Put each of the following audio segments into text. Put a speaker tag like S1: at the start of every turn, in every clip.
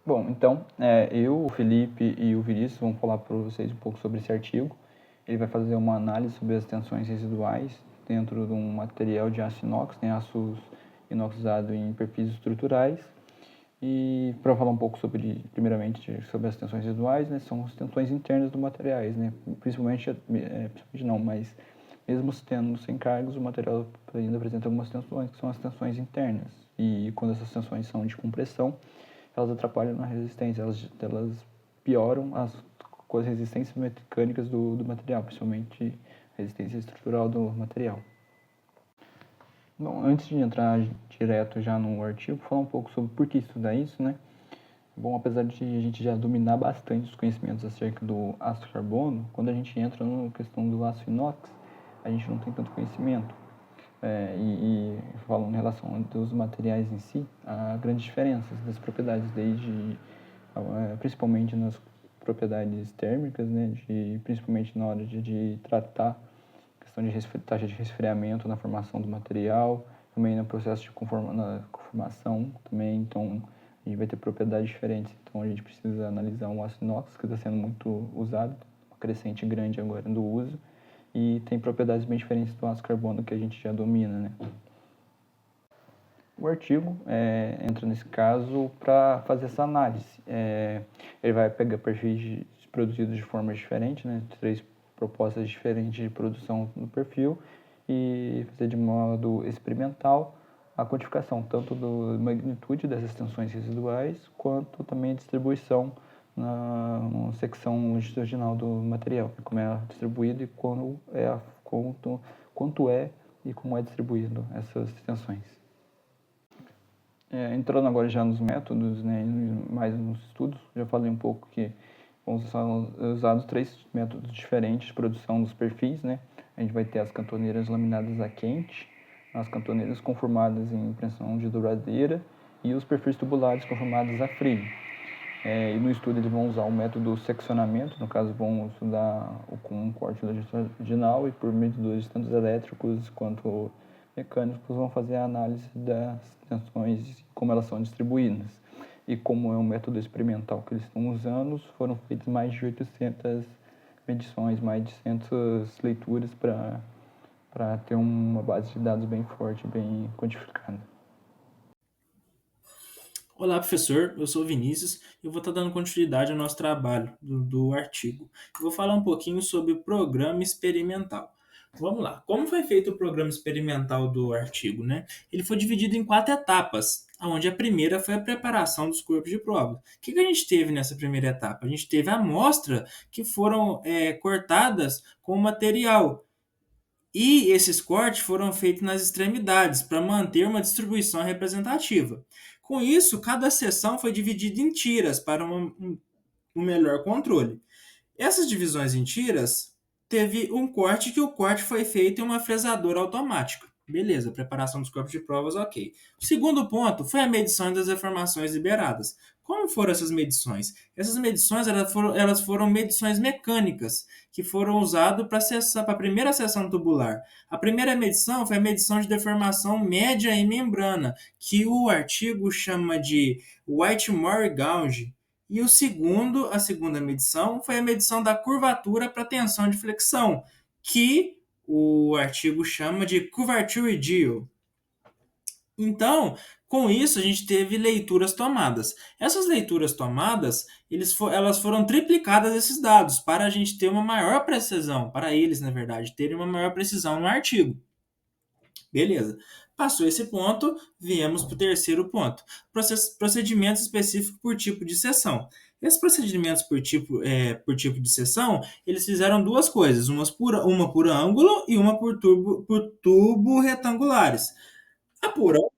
S1: Bom, então, eu, o Felipe e o Vinícius vão falar para vocês um pouco sobre esse artigo. Ele vai fazer uma análise sobre as tensões residuais dentro de um material de aço inox, aço inoxidado em perfis estruturais. E para falar um pouco sobre, primeiramente, sobre as tensões residuais, são as tensões internas dos materiais, principalmente não, mas mesmo tendo sem cargas, o material ainda apresenta algumas tensões, que são as tensões internas. E quando essas tensões são de compressão, elas atrapalham na resistência, elas pioram com as resistências mecânicas do material, principalmente a resistência estrutural do material. Bom, antes de entrar direto já no artigo, falar um pouco sobre por que estudar isso, Bom, apesar de a gente já dominar bastante os conhecimentos acerca do aço carbono, quando a gente entra na questão do aço inox, a gente não tem tanto conhecimento. Falando em relação aos materiais em si, há grandes diferenças das propriedades, principalmente nas propriedades térmicas, principalmente na hora de tratar a questão de taxa de resfriamento na formação do material, também no processo de conformação, também, então a gente vai ter propriedades diferentes, então a gente precisa analisar um aço inox que está sendo muito usado, uma crescente grande agora do uso, e tem propriedades bem diferentes do aço carbono que a gente já domina, O artigo entra nesse caso para fazer essa análise. Ele vai pegar perfis produzidos de formas diferentes, 3 propostas diferentes de produção no perfil e fazer de modo experimental a quantificação tanto da magnitude dessas tensões residuais quanto também a distribuição na secção longitudinal do material, como é distribuído e quanto é e como é distribuído essas tensões. Entrando agora já nos métodos, mais nos estudos, já falei um pouco que vão ser usados 3 métodos diferentes de produção dos perfis, A gente vai ter as cantoneiras laminadas a quente, as cantoneiras conformadas em pressão de dobradeira e os perfis tubulares conformados a frio. E no estudo eles vão usar o método seccionamento, no caso vão estudar com um corte longitudinal e por medidores tanto elétricos quanto mecânicos vão fazer a análise das tensões, como elas são distribuídas. E como é um método experimental que eles estão usando, foram feitas mais de 800 medições, mais de 800 leituras para ter uma base de dados bem forte, bem quantificada.
S2: Olá, professor. Eu sou o Vinícius e eu vou estar dando continuidade ao nosso trabalho do artigo. Eu vou falar um pouquinho sobre o programa experimental. Vamos lá. Como foi feito o programa experimental do artigo, Ele foi dividido em 4 etapas, onde a primeira foi a preparação dos corpos de prova. O que a gente teve nessa primeira etapa? A gente teve a amostra que foram cortadas com material. E esses cortes foram feitos nas extremidades para manter uma distribuição representativa. Com isso, cada seção foi dividida em tiras para um melhor controle. Essas divisões em tiras teve um corte que o corte foi feito em uma fresadora automática. Beleza, preparação dos corpos de provas, ok. O segundo ponto foi a medição das deformações liberadas. Como foram essas medições? Essas medições elas foram medições mecânicas que foram usadas para a primeira seção tubular. A primeira medição foi a medição de deformação média em membrana, que o artigo chama de Whitmore gauge. E a segunda medição, foi a medição da curvatura para tensão de flexão, que o artigo chama de curvature deal. Então, com isso, a gente teve leituras tomadas. Essas leituras tomadas, elas foram triplicadas esses dados, para a gente ter uma maior precisão, para eles, na verdade, terem uma maior precisão no artigo. Beleza. Passou esse ponto, viemos para o terceiro ponto. Procedimentos específicos por tipo de seção. Esses procedimentos por tipo de seção, eles fizeram 2 coisas, uma por ângulo e uma por tubo retangulares. A por ângulo,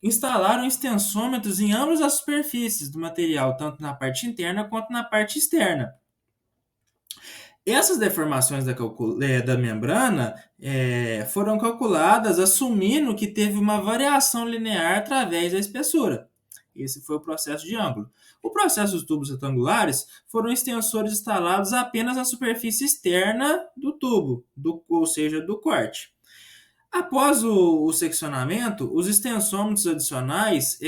S2: instalaram extensômetros em ambas as superfícies do material, tanto na parte interna quanto na parte externa. Essas deformações da membrana foram calculadas assumindo que teve uma variação linear através da espessura. Esse foi o processo de ângulo. O processo dos tubos retangulares foram extensores instalados apenas na superfície externa do tubo, ou seja, do corte. Após o seccionamento, os extensômetros adicionais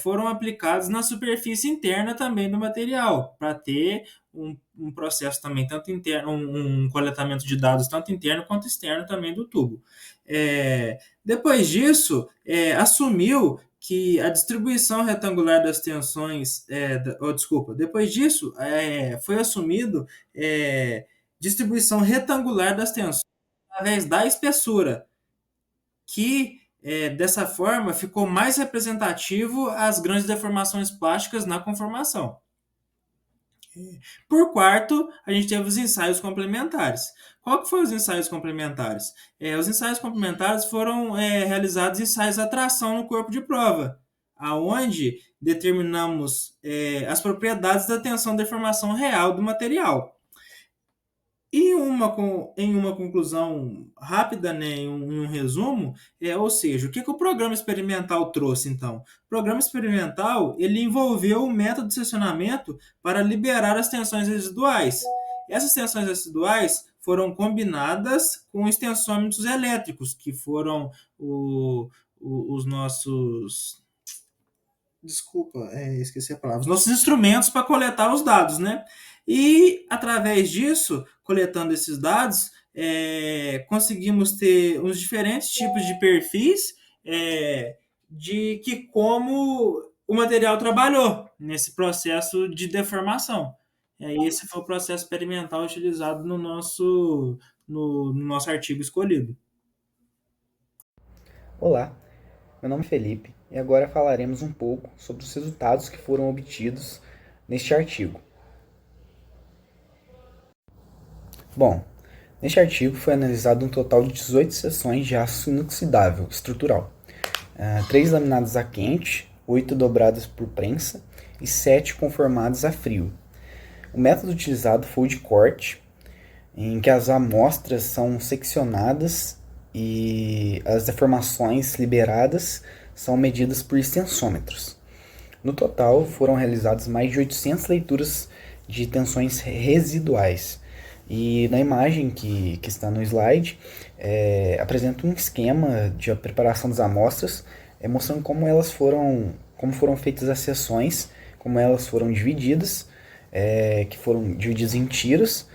S2: foram aplicados na superfície interna também do material, para ter um processo também tanto interno, um coletamento de dados tanto interno quanto externo também do tubo. Depois disso, assumiu que a distribuição retangular das tensões, depois disso, foi assumido distribuição retangular das tensões através da espessura, que dessa forma ficou mais representativo as grandes deformações plásticas na conformação. Por quarto, a gente teve os ensaios complementares. Qual que foram os ensaios complementares? Os ensaios complementares foram realizados ensaios à tração no corpo de prova, aonde determinamos as propriedades da tensão deformação real do material. E em uma conclusão rápida, né, em um resumo, ou seja, o que o programa experimental trouxe, então? O programa experimental ele envolveu o método de seccionamento para liberar as tensões residuais. Essas tensões residuais foram combinadas com extensômetros elétricos, que foram os nossos... Desculpa, esqueci a palavra. Os nossos instrumentos para coletar os dados, né? E, através disso, coletando esses dados, conseguimos ter uns diferentes tipos de perfis de que como o material trabalhou nesse processo de deformação. Esse foi o processo experimental utilizado no nosso artigo escolhido.
S3: Olá, meu nome é Felipe e agora falaremos um pouco sobre os resultados que foram obtidos neste artigo. Bom, neste artigo foi analisado um total de 18 seções de aço inoxidável estrutural, 3 laminadas a quente, 8 dobradas por prensa e 7 conformadas a frio. O método utilizado foi o de corte, em que as amostras são seccionadas e as deformações liberadas são medidas por extensômetros. No total, foram realizadas mais de 800 leituras de tensões residuais. E na imagem que está no slide, apresenta um esquema de preparação das amostras, mostrando como foram feitas as seções, como elas foram divididas, que foram divididas em tiras,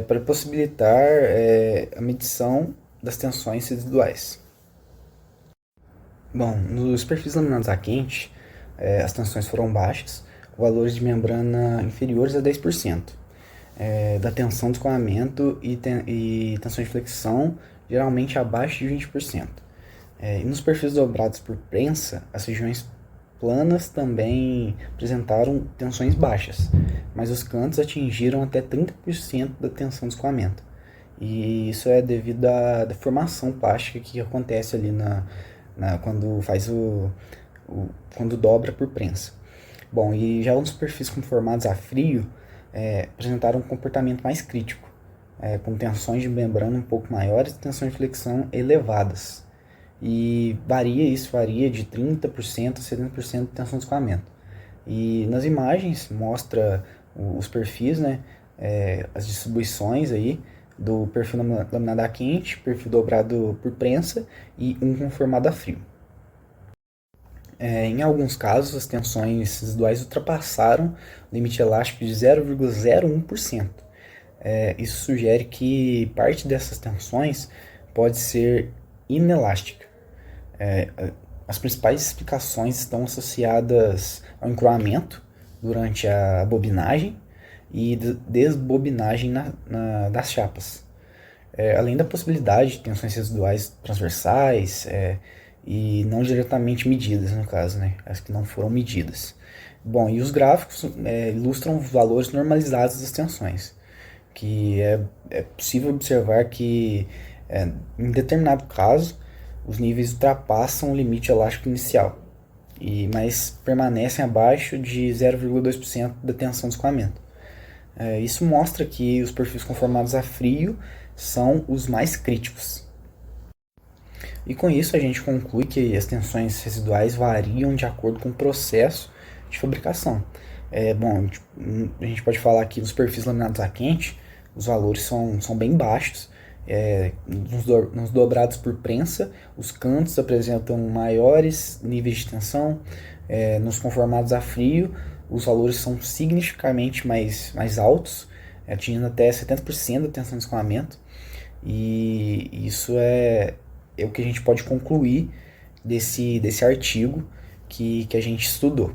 S3: para possibilitar a medição das tensões residuais. Bom, nos perfis laminados a quente, as tensões foram baixas, com valores de membrana inferiores a 10%. Da tensão de escoamento e tensão de flexão, geralmente abaixo de 20%. E nos perfis dobrados por prensa, as regiões planas também apresentaram tensões baixas, mas os cantos atingiram até 30% da tensão de escoamento. E isso é devido à deformação plástica que acontece ali quando quando dobra por prensa. Bom, e já os perfis conformados a frio apresentaram um comportamento mais crítico, com tensões de membrana um pouco maiores e tensões de flexão elevadas. E isso varia de 30% a 70% de tensão de escoamento. E nas imagens mostra os perfis, né, as distribuições aí do perfil laminado a quente, perfil dobrado por prensa e um conformado a frio. Em alguns casos, as tensões residuais ultrapassaram o limite elástico de 0,01%. Isso sugere que parte dessas tensões pode ser inelástica. As principais explicações estão associadas ao encroamento durante a bobinagem e desbobinagem das chapas. Além da possibilidade de tensões residuais transversais e não diretamente medidas, no caso, né? As que não foram medidas. Bom, e os gráficos ilustram os valores normalizados das tensões, que é possível observar que, em determinado caso, os níveis ultrapassam o limite elástico inicial, mas permanecem abaixo de 0,2% da tensão de escoamento. Isso mostra que os perfis conformados a frio são os mais críticos. E com isso a gente conclui que as tensões residuais variam de acordo com o processo de fabricação. Bom, a gente pode falar que nos perfis laminados a quente, os valores são bem baixos nos dobrados por prensa, os cantos apresentam maiores níveis de tensão, nos conformados a frio, os valores são significativamente mais altos, atingindo até 70% da tensão de escoamento, e isso é o que a gente pode concluir desse artigo que a gente estudou.